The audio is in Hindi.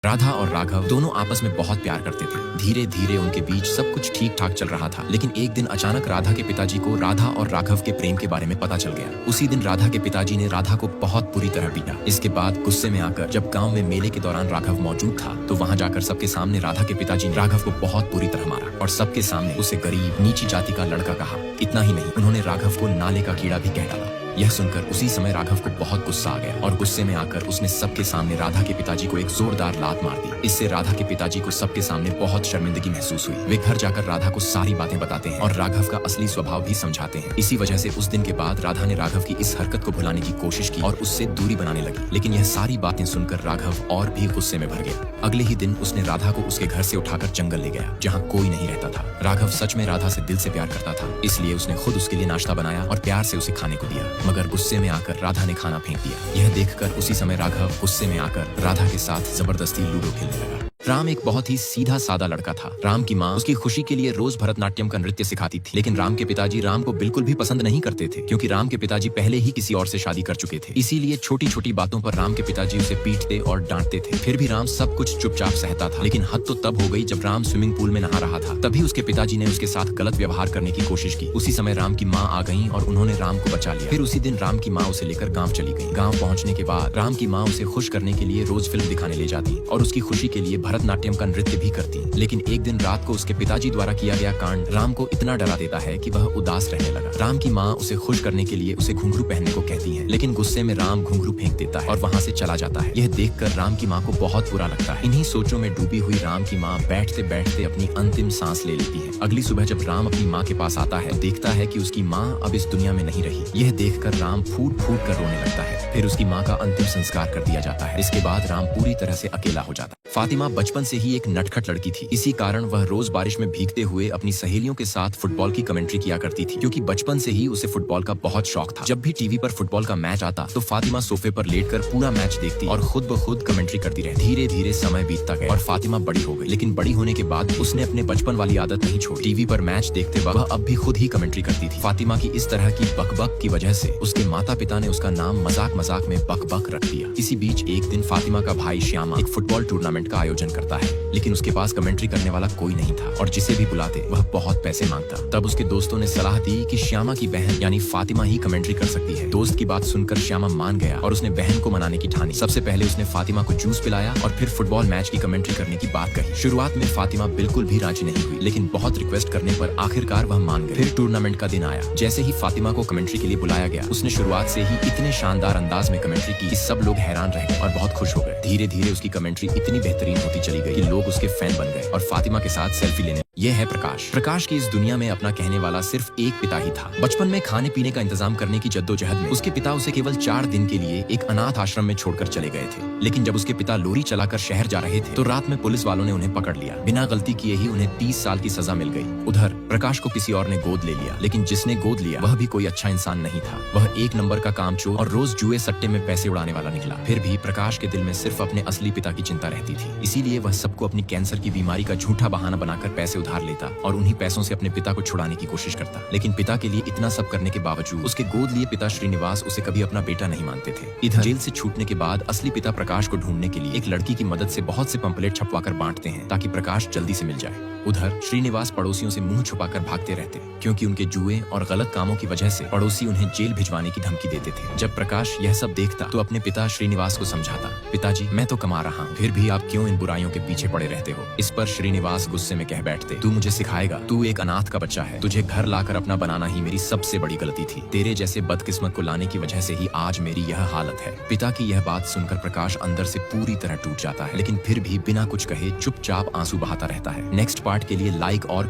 राधा और राघव दोनों आपस में बहुत प्यार करते थे। धीरे धीरे उनके बीच सब कुछ ठीक ठाक चल रहा था, लेकिन एक दिन अचानक राधा के पिताजी को राधा और राघव के प्रेम के बारे में पता चल गया। उसी दिन राधा के पिताजी ने राधा को बहुत बुरी तरह पीटा। इसके बाद गुस्से में आकर जब गांव में मेले के दौरान राघव मौजूद था, तो वहां जाकर सबके सामने राधा के पिताजी ने राघव को बहुत बुरी तरह मारा और सबके सामने उसे गरीब नीची जाति का लड़का कहा। इतना ही नहीं, उन्होंने राघव को नाले का कीड़ा भी कह डाला। यह सुनकर उसी समय राघव को बहुत गुस्सा आ गया और गुस्से में आकर उसने सबके सामने राधा के पिताजी को एक जोरदार लात मार दी। इससे राधा के पिताजी को सबके सामने बहुत शर्मिंदगी महसूस हुई। वे घर जाकर राधा को सारी बातें बताते हैं और राघव का असली स्वभाव भी समझाते हैं। इसी वजह से उस दिन के बाद राधा ने राघव की इस हरकत को भुलाने की कोशिश की और उससे दूरी बनाने लगी, लेकिन यह सारी बातें सुनकर राघव और भी गुस्से में भर गया। अगले ही दिन उसने राधा को उसके घर से उठाकर जंगल ले गया, जहाँ कोई नहीं रहता था। राघव सच में राधा से दिल से प्यार करता था, इसलिए उसने खुद उसके लिए नाश्ता बनाया और प्यार से उसे खाने को दिया, मगर गुस्से में आकर राधा ने खाना फेंक दिया। यह देखकर उसी समय राघव गुस्से में आकर राधा के साथ जबरदस्ती लूडो खेलने लगा। राम एक बहुत ही सीधा सादा लड़का था। राम की माँ उसकी खुशी के लिए रोज भरतनाट्यम का नृत्य सिखाती थी, लेकिन राम के पिताजी राम को बिल्कुल भी पसंद नहीं करते थे, क्योंकि राम के पिताजी पहले ही किसी और से शादी कर चुके थे। इसीलिए छोटी छोटी बातों पर राम के पिताजी उसे पीटते और डांटते थे। फिर भी राम सब कुछ चुपचाप सहता था, लेकिन हद तो तब हो गई जब राम स्विमिंग पूल में नहा रहा था। तभी उसके पिताजी ने उसके साथ गलत व्यवहार करने की कोशिश की। उसी समय राम की माँ आ गई और उन्होंने राम को बचा लिया। फिर उसी दिन राम की माँ उसे लेकर गाँव चली गई। गाँव पहुँचने के बाद राम की माँ उसे खुश करने के लिए रोज फिल्म दिखाने ले जाती और उसकी खुशी के लिए भरतनाट्यम का नृत्य भी करती। लेकिन एक दिन रात को उसके पिताजी द्वारा किया गया कांड राम को इतना डरा देता है कि वह उदास रहने लगा। राम की माँ उसे खुश करने के लिए उसे घुंघरू पहनने को कहती है, लेकिन गुस्से में राम घुंघरू फेंक देता है और वहाँ से चला जाता है। यह देखकर राम की माँ को बहुत बुरा लगता है। इन्हीं सोचों में डूबी हुई राम की माँ बैठते बैठते अपनी अंतिम सांस ले लेती है। अगली सुबह जब राम अपनी माँ के पास आता है, देखता है कि उसकी माँ अब इस दुनिया में नहीं रही। यह देखकर राम फूट फूट कर रोने लगता है। फिर उसकी माँ का अंतिम संस्कार कर दिया जाता है। इसके बाद राम पूरी तरह से अकेला हो जाता है। फातिमा बचपन से ही एक नटखट लड़की थी। इसी कारण वह रोज बारिश में भीगते हुए अपनी सहेलियों के साथ फुटबॉल की कमेंट्री किया करती थी, क्योंकि बचपन से ही उसे फुटबॉल का बहुत शौक था। जब भी टीवी पर फुटबॉल का मैच आता, तो फातिमा सोफे पर लेटकर पूरा मैच देखती और खुद ब खुद कमेंट्री करती रहती। धीरे धीरे समय बीतता गया और फातिमा बड़ी हो गई, लेकिन बड़ी होने के बाद उसने अपने बचपन वाली आदत नहीं छोड़ी। टीवी पर मैच देखते वक्त वह अब भी खुद ही कमेंट्री करती थी। फातिमा की इस तरह की बकबक की वजह से उसके माता पिता ने उसका नाम मजाक मजाक में बकबक रख दिया। इसी बीच एक दिन फातिमा का भाई श्यामा एक फुटबॉल टूर्नामेंट का आयोजन करता है, लेकिन उसके पास कमेंट्री करने वाला कोई नहीं था और जिसे भी बुलाते वह बहुत पैसे मांगता। तब उसके दोस्तों ने सलाह दी कि श्यामा की बहन यानी फातिमा ही कमेंट्री कर सकती है। दोस्त की बात सुनकर श्यामा मान गया और उसने बहन को मनाने की ठानी। सबसे पहले उसने फातिमा को जूस पिलाया और फिर फुटबॉल मैच की कमेंट्री करने की बात कही। शुरुआत में फातिमा बिल्कुल भी राजी नहीं हुई, लेकिन बहुत रिक्वेस्ट करने पर आखिरकार वह मान गई। फिर टूर्नामेंट का दिन आया। जैसे ही फातिमा को कमेंट्री के लिए बुलाया गया, उसने शुरुआत से ही इतने शानदार अंदाज में कमेंट्री की कि सब लोग हैरान रह गए और बहुत खुश हो गए। धीरे धीरे उसकी कमेंट्री इतनी बेहतरीन होती चली गई कि लोग उसके फैन बन गए और फातिमा के साथ सेल्फी लेने। यह है प्रकाश। प्रकाश की इस दुनिया में अपना कहने वाला सिर्फ एक पिता ही था। बचपन में खाने पीने का इंतजाम करने की जद्दोजहद में उसके पिता उसे केवल 4 दिन के लिए एक अनाथ आश्रम में छोड़कर चले गए थे। लेकिन जब उसके पिता लोरी चलाकर शहर जा रहे थे, तो रात में पुलिस वालों ने उन्हें पकड़ लिया। बिना गलती किए ही उन्हें 30 साल की सजा मिल गई। उधर प्रकाश को किसी और ने गोद ले लिया, लेकिन जिसने गोद लिया वह भी कोई अच्छा इंसान नहीं था। वह एक नंबर का कामचोर और रोज जुए सट्टे में पैसे उड़ाने वाला निकला। फिर भी प्रकाश के दिल में सिर्फ अपने असली पिता की चिंता रहती थी। इसीलिए वह सबको अपनी कैंसर की बीमारी का झूठा बहाना बनाकर पैसे उधार लेता और उन्हीं पैसों से अपने पिता को छुड़ाने की कोशिश करता। लेकिन पिता के लिए इतना सब करने के बावजूद उसके गोद लिए पिता श्रीनिवास उसे कभी अपना बेटा नहीं मानते थे। इधर जेल से छूटने के बाद असली पिता प्रकाश को ढूंढने के लिए एक लड़की की मदद से बहुत से पंपलेट छपवाकर बांटते हैं, ताकि प्रकाश जल्दी से मिल जाए। उधर श्रीनिवास पड़ोसियों से मुंह छुपाकर भागते रहते, क्योंकि उनके जुए और गलत कामों की वजह से पड़ोसी उन्हें जेल भिजवाने की धमकी देते थे। जब प्रकाश यह सब देखता, तो अपने पिता श्रीनिवास को समझाता, पिताजी मैं तो कमा रहा हूँ, फिर भी आप क्यों इन बुराइयों के पीछे पड़े रहते हो। इस पर श्रीनिवास गुस्से में कह बैठते, तू मुझे सिखाएगा, तू एक अनाथ का बच्चा है, तुझे घर लाकर अपना बनाना ही मेरी सबसे बड़ी गलती थी। तेरे जैसे बदकिस्मत को लाने की वजह से ही आज मेरी यह हालत है। पिता की यह बात सुनकर प्रकाश अंदर से पूरी तरह टूट जाता है, लेकिन फिर भी बिना कुछ कहे चुपचाप आंसू बहाता रहता है। नेक्स्ट पार्ट के लिए लाइक और